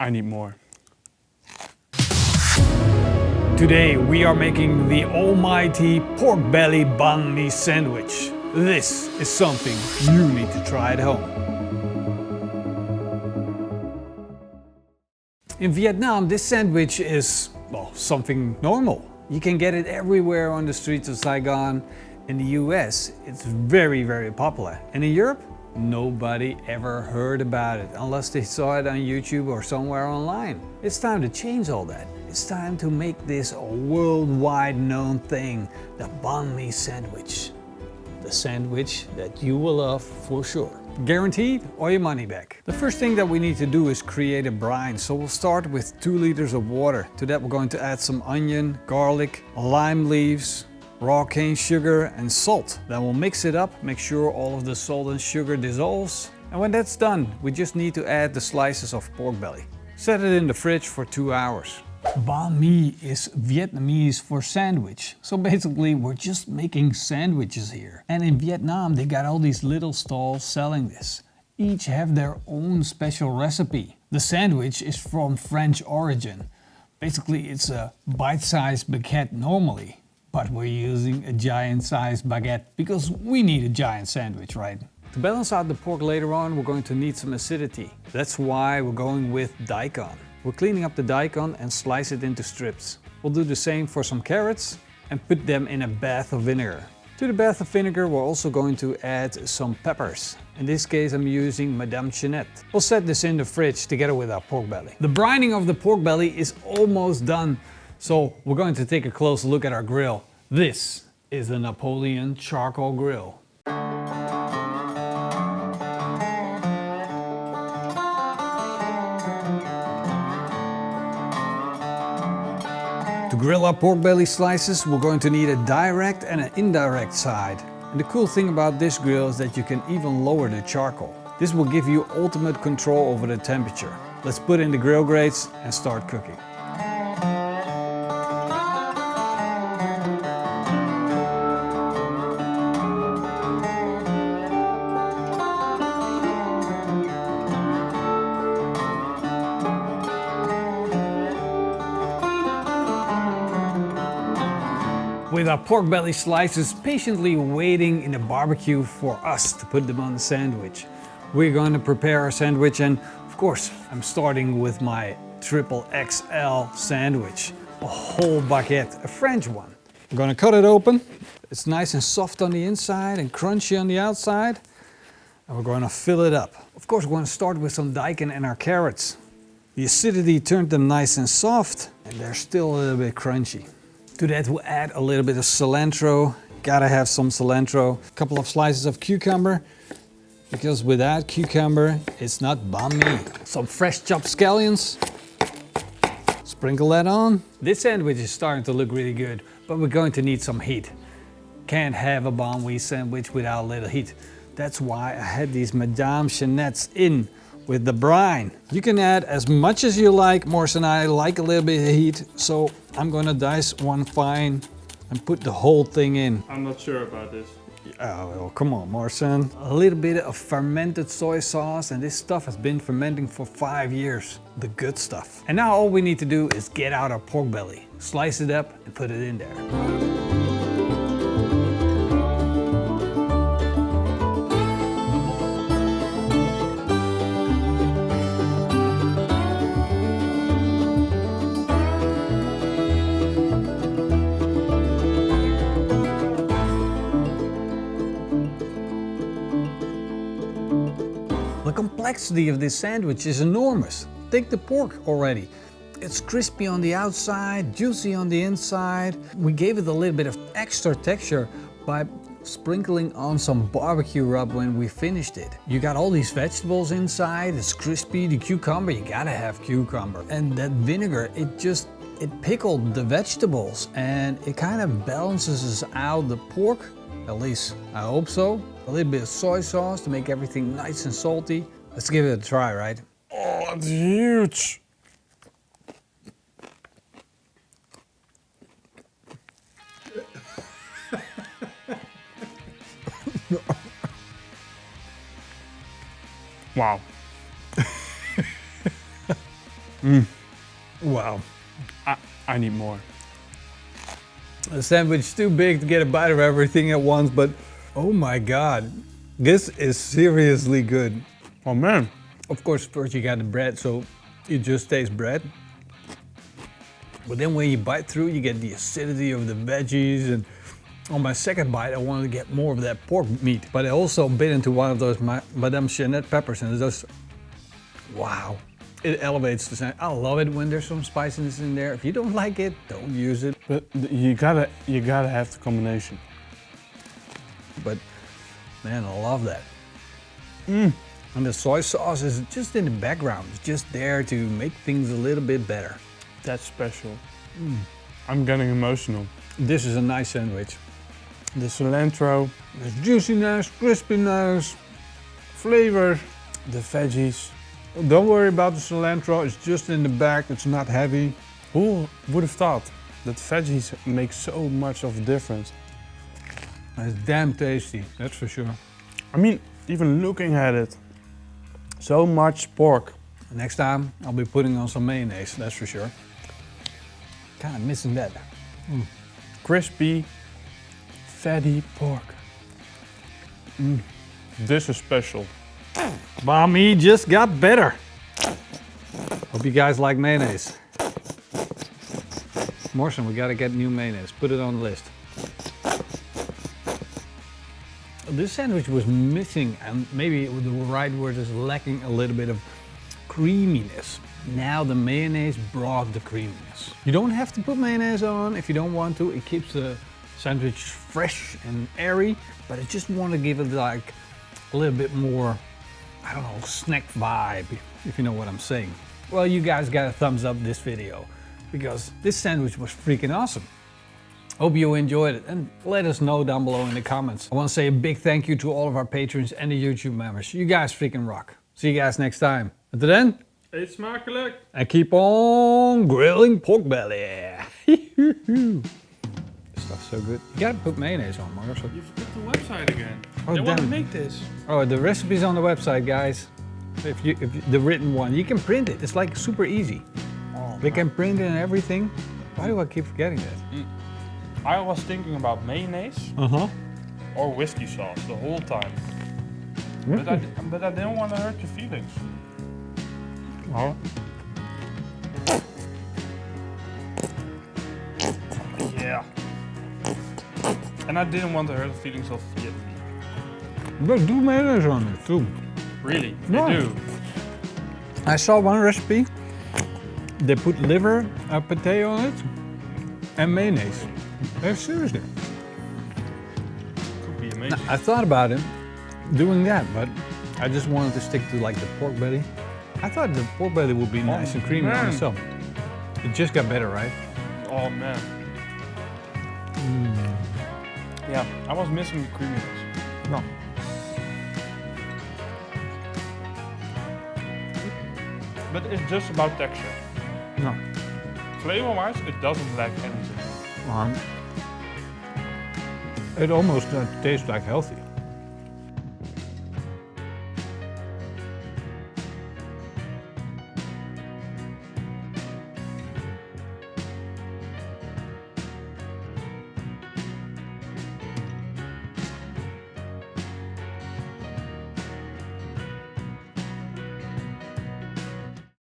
I need more. Today we are making the almighty pork belly banh mi sandwich. This is something you need to try at home. In Vietnam, this sandwich is, well, something normal. You can get it everywhere on the streets of Saigon. In the US, it's very, very popular. And in Europe, nobody ever heard about it unless they saw it on YouTube or somewhere online. It's time to change all that. It's time to make this a worldwide known thing, the banh mi sandwich. The sandwich that you will love for sure. Guaranteed or your money back. The first thing that we need to do is create a brine. So we'll start with 2 liters of water. To that we're going to add some onion, garlic, lime leaves, raw cane sugar and salt. Then we'll mix it up, make sure all of the salt and sugar dissolves. And when that's done, we just need to add the slices of pork belly. Set it in the fridge for 2 hours. Banh mi is Vietnamese for sandwich. So basically we're just making sandwiches here. And in Vietnam they got all these little stalls selling this. Each have their own special recipe. The sandwich is from French origin. Basically it's a bite-sized baguette normally. But we're using a giant-sized baguette because we need a giant sandwich, right? To balance out the pork later on, we're going to need some acidity. That's why we're going with daikon. We're cleaning up the daikon and slice it into strips. We'll do the same for some carrots and put them in a bath of vinegar. To the bath of vinegar, we're also going to add some peppers. In this case, I'm using Madame Chinette. We'll set this in the fridge together with our pork belly. The brining of the pork belly is almost done. So we're going to take a close look at our grill. This is the Napoleon charcoal grill. To grill our pork belly slices, we're going to need a direct and an indirect side. And the cool thing about this grill is that you can even lower the charcoal. This will give you ultimate control over the temperature. Let's put in the grill grates and start cooking. With our pork belly slices patiently waiting in the barbecue for us to put them on the sandwich. We're going to prepare our sandwich, and of course I'm starting with my XXL sandwich. A whole baguette, a French one. I'm going to cut it open. It's nice and soft on the inside and crunchy on the outside. And we're going to fill it up. Of course we're going to start with some daikon and our carrots. The acidity turned them nice and soft, and they're still a little bit crunchy. To that we'll add a little bit of cilantro. Gotta have some cilantro. A couple of slices of cucumber, because without cucumber it's not banh mi. Some fresh chopped scallions. Sprinkle that on. This sandwich is starting to look really good, but we're going to need some heat. Can't have a banh mi sandwich without a little heat. That's why I had these Madame Chinettes in with the brine. You can add as much as you like. Morris and I like a little bit of heat, so I'm gonna dice one fine and put the whole thing in. I'm not sure about this. Oh, well, come on, Morrison. A little bit of fermented soy sauce, and this stuff has been fermenting for 5 years. The good stuff. And now all we need to do is get out our pork belly, slice it up and put it in there. The complexity of this sandwich is enormous. Take the pork already. It's crispy on the outside, juicy on the inside. We gave it a little bit of extra texture by sprinkling on some barbecue rub when we finished it. You got all these vegetables inside, it's crispy, the cucumber, you gotta have cucumber. And that vinegar, it pickled the vegetables and it kind of balances out the pork. At least I hope so. A little bit of soy sauce to make everything nice and salty. Let's give it a try, right? Oh, it's huge. Wow. Wow. I need more. The sandwich is too big to get a bite of everything at once, but oh my God, this is seriously good. Oh man. Of course, first you got the bread, so it just tastes bread. But then when you bite through, you get the acidity of the veggies, and on my second bite, I wanted to get more of that pork meat. But I also bit into one of those Madame Jeanette peppers, and it's just, wow. It elevates the sandwich. I love it when there's some spiciness in there. If you don't like it, don't use it. But you gotta have the combination. But man, I love that. And the soy sauce is just in the background. It's just there to make things a little bit better. That's special. I'm getting emotional. This is a nice sandwich. The cilantro, There's juiciness, crispiness, flavor. the veggies. Don't worry about the cilantro, it's just in the back, it's not heavy. Who would have thought that veggies make so much of a difference? It's damn tasty, that's for sure. I mean, even looking at it, so much pork. Next time, I'll be putting on some mayonnaise, that's for sure. Kind of missing that. Crispy, fatty pork. This is special. Mommy just got better. Hope you guys like mayonnaise. Morrison, we gotta get new mayonnaise. Put it on the list. This sandwich was missing, and maybe the right word is lacking a little bit of creaminess. Now the mayonnaise brought the creaminess. You don't have to put mayonnaise on if you don't want to. It keeps the sandwich fresh and airy, but I just want to give it like a little bit more, I don't know, snack vibe, if you know what I'm saying. Well, you guys got a thumbs up this video because this sandwich was freaking awesome. Hope you enjoyed it, and let us know down below in the comments. I want to say a big thank you to all of our patrons and the YouTube members. You guys freaking rock. See you guys next time. Until then, Eet smakelijk. and keep on grilling pork belly. This stuff's so good. You gotta put mayonnaise on, Marcel. You forgot the website again. Oh, They want to damn. make this. Oh, the recipe's on the website, guys. If the written one, you can print it. It's like super easy. They can print it and everything. Why do I keep forgetting that? I was thinking about mayonnaise or whiskey sauce the whole time. But I didn't want to hurt your feelings. Oh. Yeah. And I didn't want to hurt the feelings of Vietnam. But do mayonnaise on it too. Really? No. They do. I saw one recipe. They put liver pate on it and mayonnaise. Seriously. Could be amazing. I thought about it, doing that, but I just wanted to stick to like the pork belly. I thought the pork belly would be nice and creamy on man. itself. It just got better, right? Oh man. Yeah, I was missing the creaminess. No. But it's just about texture. No. Flavor-wise, it doesn't lack anything. It almost tastes like healthy.